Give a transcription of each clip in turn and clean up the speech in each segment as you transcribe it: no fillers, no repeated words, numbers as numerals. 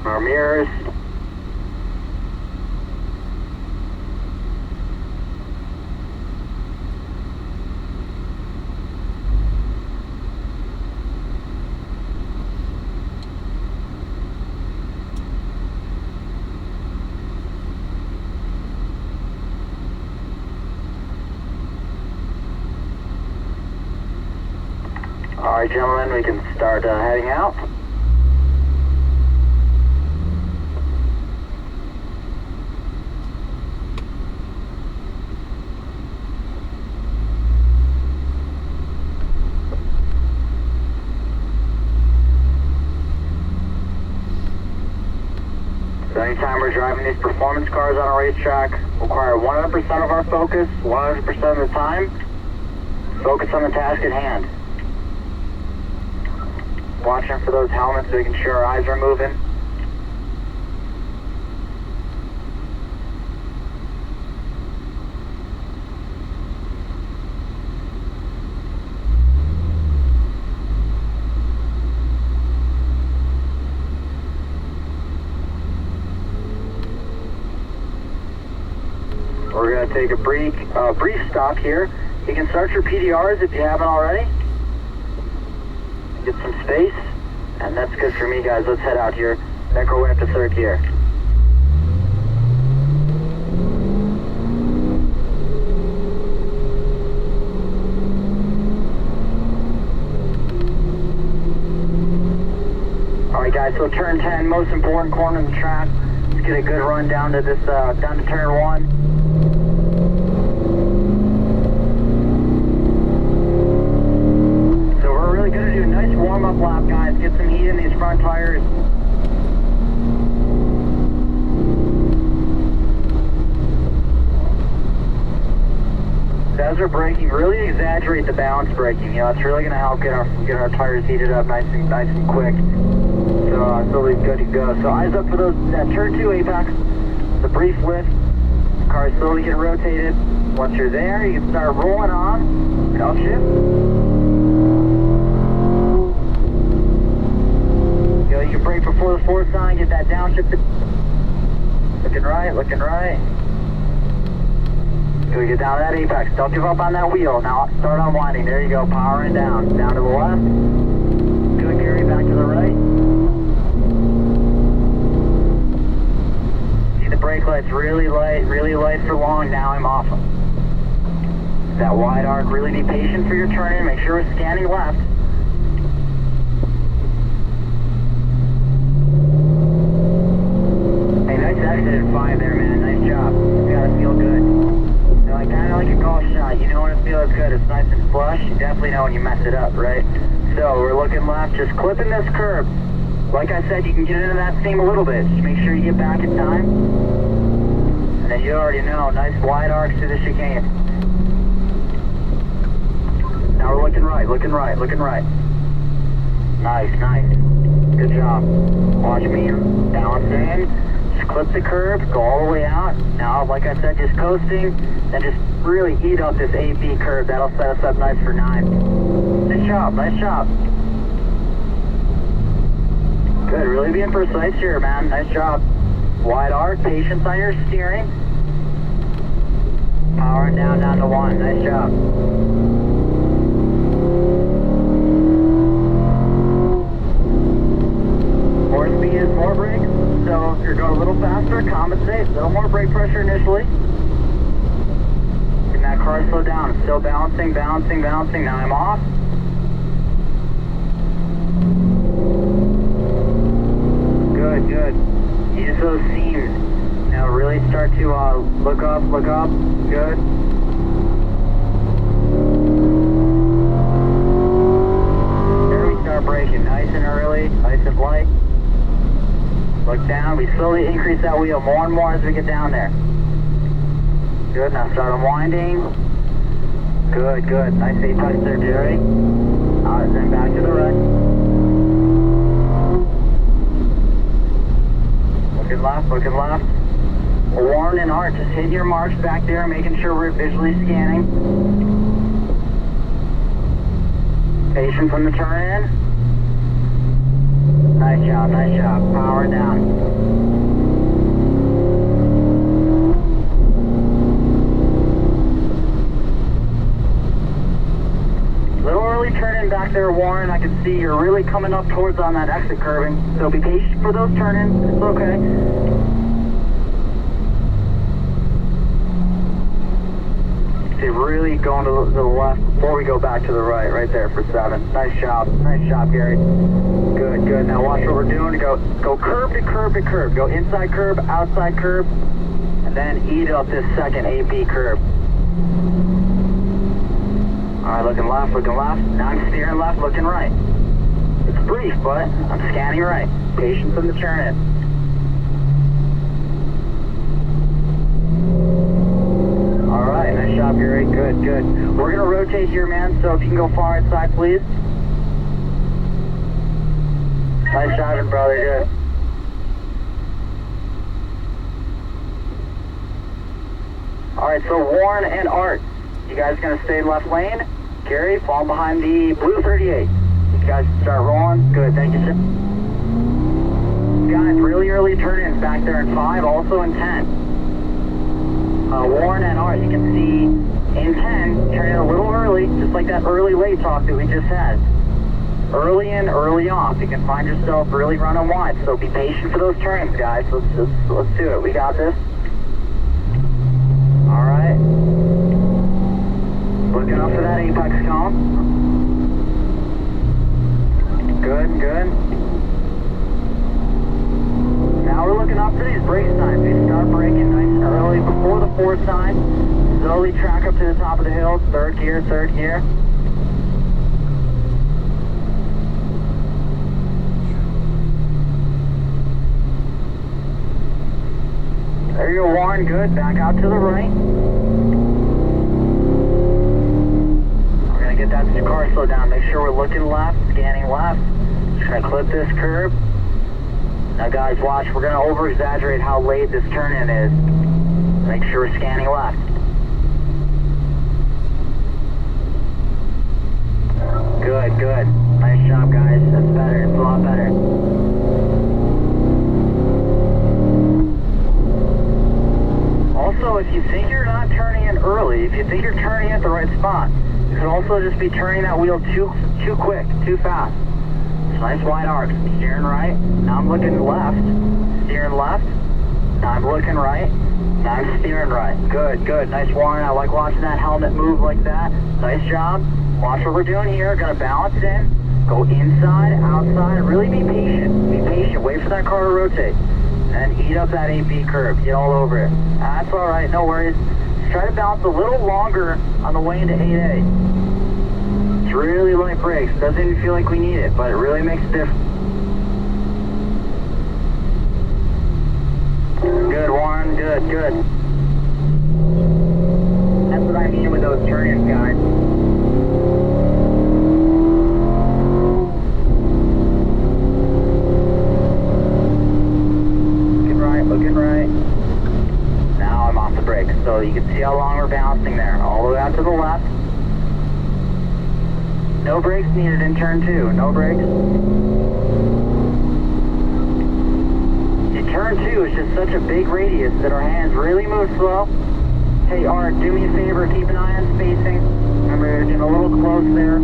Our mirrors. All right, gentlemen, we can start heading out. So anytime we're driving these performance cars on a racetrack, require 100% of our focus, 100% of the time. Focus on the task at hand. Watching for those helmets, making sure our eyes are moving. We're going to take a brief stop here. You can start your PDRs if you haven't already. Get some space, and that's good for me, guys. Let's head out here. Make our way up to third gear. All right, guys. So turn 10, most important corner of the track. Let's get a good run down to this, down to turn 1. Warm-up lap, guys. Get some heat in these front tires. As we're braking, really exaggerate the balance braking. You know, it's really going to help get our tires heated up nice and quick. So we're good to go. So eyes up for that turn 2 apex. The brief lift. The car is slowly getting rotated. Once you're there, you can start rolling on. Pedal shift. You can brake before the forward sign, get that downshifted. Looking right, looking right. Good, get down to that apex. Don't give up on that wheel. Now start unwinding. There you go, powering down. Down to the left. Good, Gary, back to the right. See the brake lights really light for long. Now I'm off them. That wide arc, really be patient for your turn in. Make sure we're scanning left. Exited 5 there, man. Nice job. It's gotta feel good. So I kind of like a golf shot. You know when it feels good. It's nice and flush. You definitely know when you mess it up, right? So we're looking left, just clipping this curb. Like I said, you can get into that seam a little bit. Just make sure you get back in time. And then you already know, nice wide arcs through the chicane. Now we're looking right, looking right, looking right. Nice, nice. Good job. Watch me balancing. Just clip the curb, go all the way out. Now, like I said, just coasting, and just really eat up this AB curve. That'll set us up nice for 9. Nice job, nice job. Good, really being precise here, man. Nice job. Wide arc, patience on your steering. Powering down to 1. Nice job. More speed is more brakes. So if you're going a little faster, compensate. A little more brake pressure initially. And that car slow down. It's still balancing. Now I'm off. Good. Use those seams. Now really start to look up. Good. There we start braking. Nice and early, nice and light. Look down. We slowly increase that wheel more and more as we get down there. Good. Now start unwinding. Good. Nice apex there, Jerry. Then back to the right. Looking left. Warren and Art, just hit your marks back there, making sure we're visually scanning. Patience on the turn in. Nice job, nice job. Power down. Turn-in back there, Warren. I can see you're really coming up towards on that exit curving, so be patient for those turn-ins. It's okay. See, really going to the left before we go back to the right, right there for 7. Nice job, Gary. Good, good. Now watch what we're doing. Go curb to curb to curb. Go inside curb, outside curb, and then eat up this second AP curb. Alright, looking left, now I'm steering left, looking right. It's brief, but I'm scanning right. Patience in the turn-in. Alright, nice job, Gary. Good, good. We're going to rotate here, man, so if you can go far inside, please. Nice driving, brother. Good. Alright, so Warren and Art, you guys going to stay in left lane? Gary, fall behind the blue 38. You guys start rolling. Good, thank you, sir. Guys, really early turn-ins back there in 5, also in 10. Warren and Art, you can see in 10, turn in a little early, just like that early late talk that we just had. Early in, early off. You can find yourself really running wide, so be patient for those turns, guys. Let's do it. We got this. All right. Looking up for that apex cone. Good, good. Now we're looking up for these brake signs. We start braking nice and early before the 4 sign. Slowly track up to the top of the hill. Third gear, third gear. There you go, Warren. Good. Back out to the right. Get that car slow down. Make sure we're looking left, scanning left. Just gonna clip this curb. Now guys, watch, we're gonna over exaggerate how late this turn-in is. Make sure we're scanning left. Good, good. Nice job, guys. That's better. It's a lot better. Also, if you think you're not turning in early, if you think you're turning at the right spot, you could also just be turning that wheel too quick, too fast. It's nice wide arcs. Steering right. Now I'm looking left. Steering left. Now I'm looking right. Now I'm steering right. Good, good. Nice, Warren. I like watching that helmet move like that. Nice job. Watch what we're doing here. Gonna balance in. Go inside, outside. Really be patient. Be patient. Wait for that car to rotate. And eat up that AP curve. Get all over it. That's all right. No worries. Just try to balance a little longer on the way into 8A. It's really light brakes. Doesn't even feel like we need it, but it really makes a difference. Good, Warren. Good, good. That's what I mean with those turn-ins, guys. Looking right. Now I'm off the brakes, so you can see how long we're bouncing there. All the way out to the left. No brakes needed in turn 2. No brakes. In turn 2 is just such a big radius that our hands really move slow. Hey, Art, do me a favor. Keep an eye on spacing. Remember, you're getting a little close there.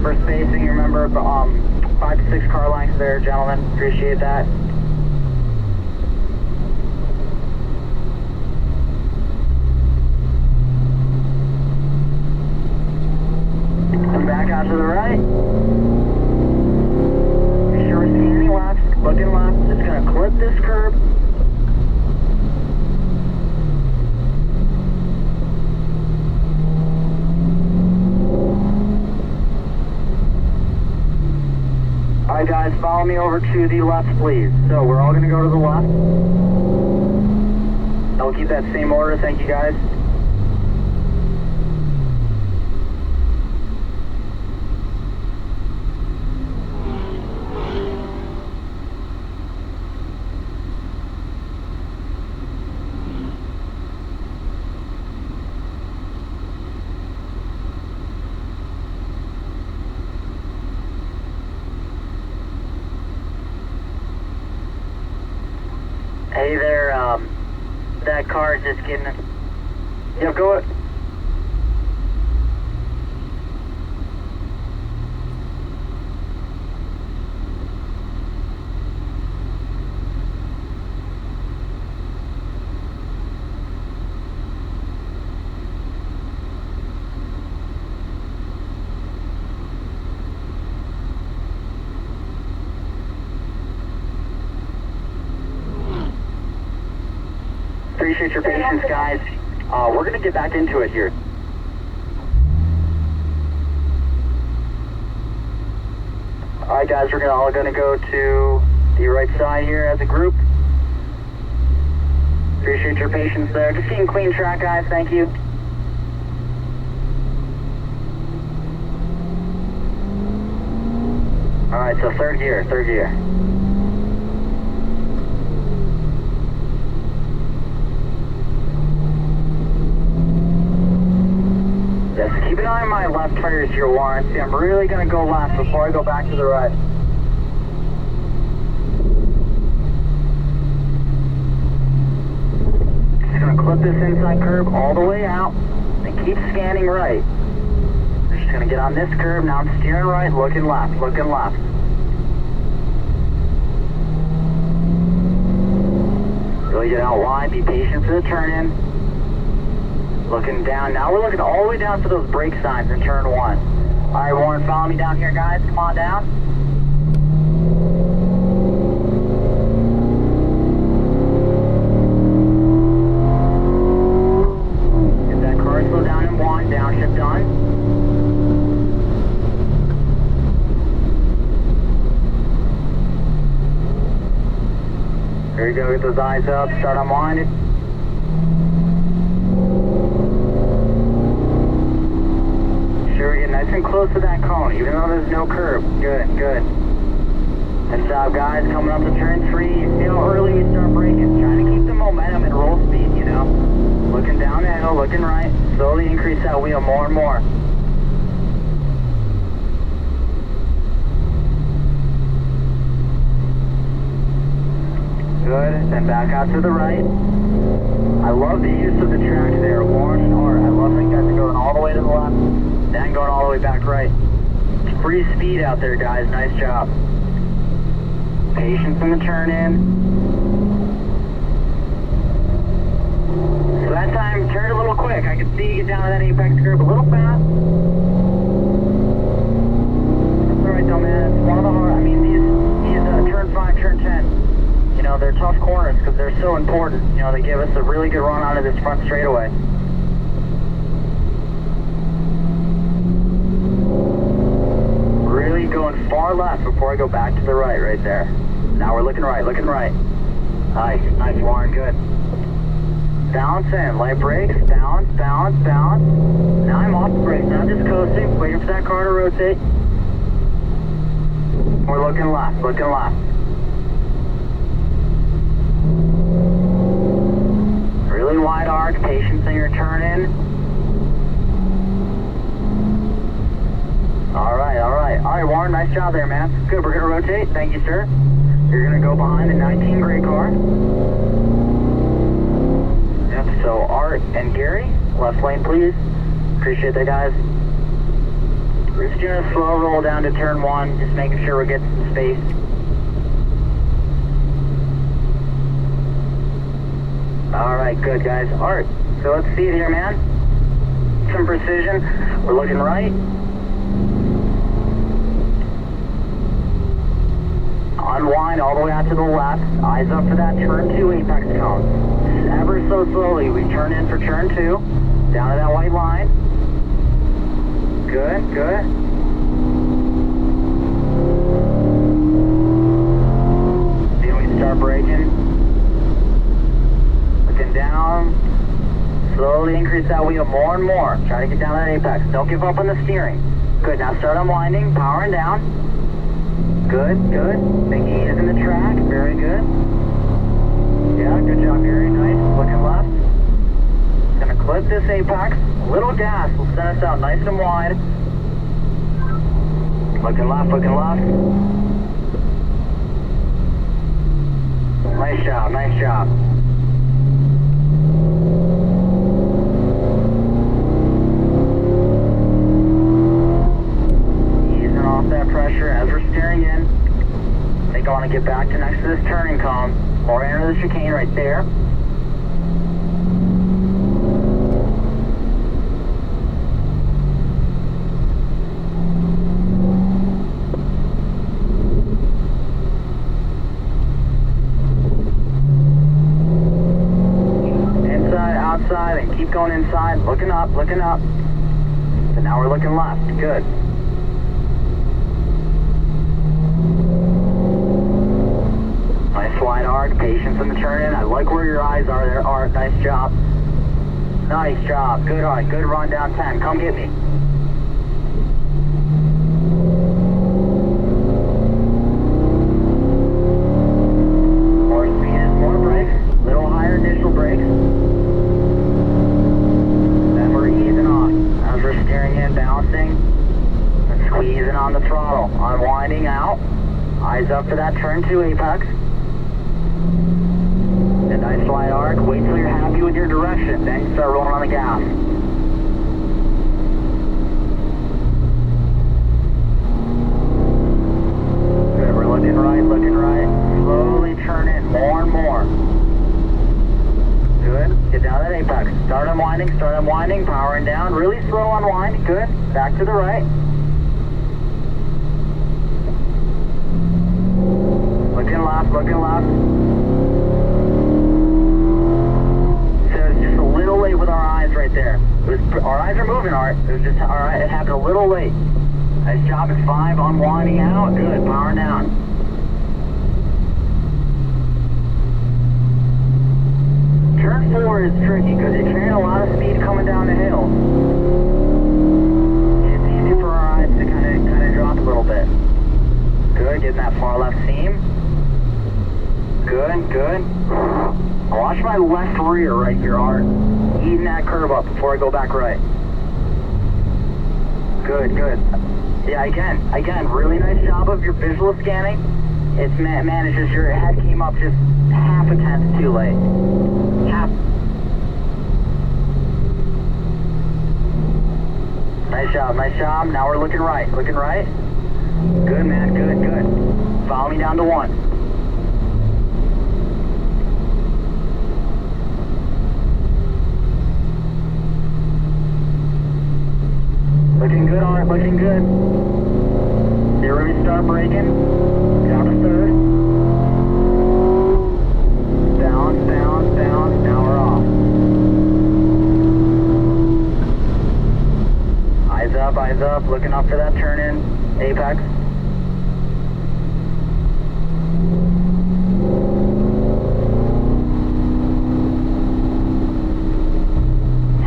For spacing, remember, 5 to 6 car lengths there, gentlemen. Appreciate that. Back out to the right. Make sure we're scanning left, looking left. Just gonna clip this curb. Alright guys, follow me over to the left, please. So we're all gonna go to the left. I'll keep that same order, thank you guys. Hey there, that car is just getting... Yep, go it. Appreciate your patience, guys. We're going to get back into it here. Alright, guys, we're all going to go to the right side here as a group. Appreciate your patience there. Just seeing clean track, guys. Thank you. Alright, so third gear, third gear. Yes, keep an eye on my left tires here, Warren. See, I'm really going to go left before I go back to the right. Just going to clip this inside curb all the way out and keep scanning right. Just going to get on this curb. Now I'm steering right, looking left, looking left. Really get out wide, be patient for the turn in. Looking down. Now we're looking all the way down for those brake signs in turn one. All right, Warren, follow me down here, guys. Come on down. Get that car slow down in one. Downshift done. There you go. Get those eyes up. Start unwinding. We're getting nice and close to that cone, even though there's no curb. Good, good. Nice job, guys. Coming up to turn 3, you see how early we start braking. Trying to keep the momentum and roll speed, you know. Looking down the hill, looking right. Slowly increase that wheel more and more. Good, then back out to the right. I love the use of the track there, Warren and Art. I love that you guys are going all the way to the left, then going all the way back right. It's free speed out there, guys. Nice job. Patience in the turn in. So that time, turned a little quick. I could see you get down to that apex curve a little fast. That's alright though, man. It's one of the hard, I mean, these turn 5, turn 10. You know, they're tough corners because they're so important. You know, they give us a really good run out of this front straightaway. Really going far left before I go back to the right there. Now we're looking right, looking right. Nice, nice, Warren, good. Balance in, light brakes, balance, balance, balance. Now I'm off the brakes, now just coasting, waiting for that car to rotate. We're looking left, looking left. Really wide arc, patience in your turn in. Alright, Warren, nice job there, man. Good, we're gonna rotate. Thank you, sir. You're gonna go behind the 19 gray car. Yep, so Art and Gary, left lane, please. Appreciate that, guys. We're just doing a slow roll down to turn 1, just making sure we're getting some space. Alright, good, guys. Art, so let's see it here, man. Some precision. We're looking right. Unwind all the way out to the left. Eyes up for that turn 2 apex cone. Ever so slowly, we turn in for turn 2. Down to that white line. Good, good. Then we start braking. Looking down. Slowly increase that wheel more and more. Try to get down that apex. Don't give up on the steering. Good, now start unwinding, powering down. Good, good. Big ease in the track. Very good. Yeah, good job, Gary. Nice. Looking left. Gonna clip this apex. A little gas will send us out nice and wide. Looking left, looking left. Nice job, nice job. Easing off that pressure as we're steering in. I think I want to get back to next to this turning cone or enter the chicane right there. Outside and keep going inside, looking up, looking up. So now we're looking left, good. Nice wide arc, patience in the turn in. I like where your eyes are there, Art, nice job. Nice job, good Art, good run down 10, come get me. More speed, more brakes, little higher initial brakes. Steering in, balancing, and squeezing on the throttle, unwinding out, eyes up for that turn 2 apex, and nice wide arc, wait till you're happy with your direction, then you start rolling on the gas. Good, we're looking right, slowly turn in, more and more. Good, get down that apex, start unwinding, powering down, really slow unwind, good, back to the right. Looking left. So it's just a little late with our eyes right there. Our eyes are moving, Art, it was just, alright, it happened a little late. Nice job at 5, unwinding out, good, powering down. Turn 4 is tricky because you're carrying a lot of speed coming down the hill. It's easy for our eyes to kind of drop a little bit. Good, getting that far left seam. Good. Watch my left rear right here, Art. Eating that curve up before I go back right. Good. Yeah, again, really nice job of your visual scanning. It's manages your head came up just half a tenth too late. Nice job. Now we're looking right. Good, man, good. Follow me down to 1. Looking good, Art, looking good. You're ready to start braking. Down to 3rd. Balance, now we're off. Eyes up, looking up for that turn in, apex.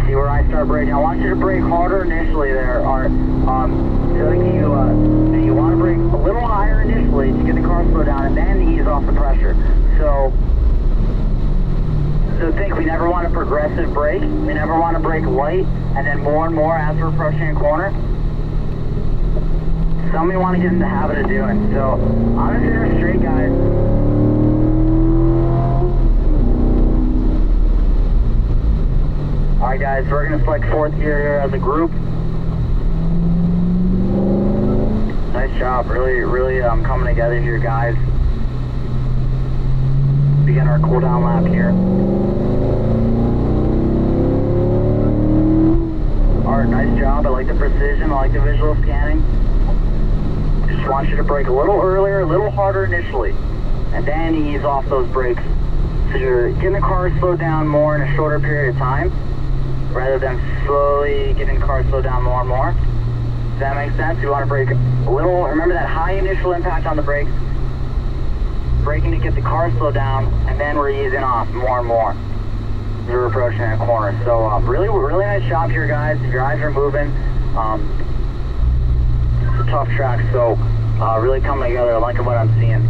See where I start braking. I want you to brake harder initially there, Art. So you want to brake a little higher initially to get the car slow down and then ease off the pressure. So think we never want a progressive brake. We never want to brake light and then more and more as we're approaching a corner. Something we want to get in the habit of doing. So on this inner straight, guys. Alright guys, we're going to select 4th gear here as a group. Nice job, really coming together here, guys. Begin our cool down lap here. Alright, nice job. I like the precision, I like the visual scanning. Just want you to brake a little earlier, a little harder initially, and then ease off those brakes. So you're getting the car slowed down more in a shorter period of time, rather than slowly getting the car slowed down more and more. Does that make sense? You want to brake a little, remember that high initial impact on the brakes, braking to get the car slowed down, and then we're easing off more and more as we're approaching that corner. So really nice job here, guys. Your eyes are moving. It's a tough track, so really coming together. I like what I'm seeing.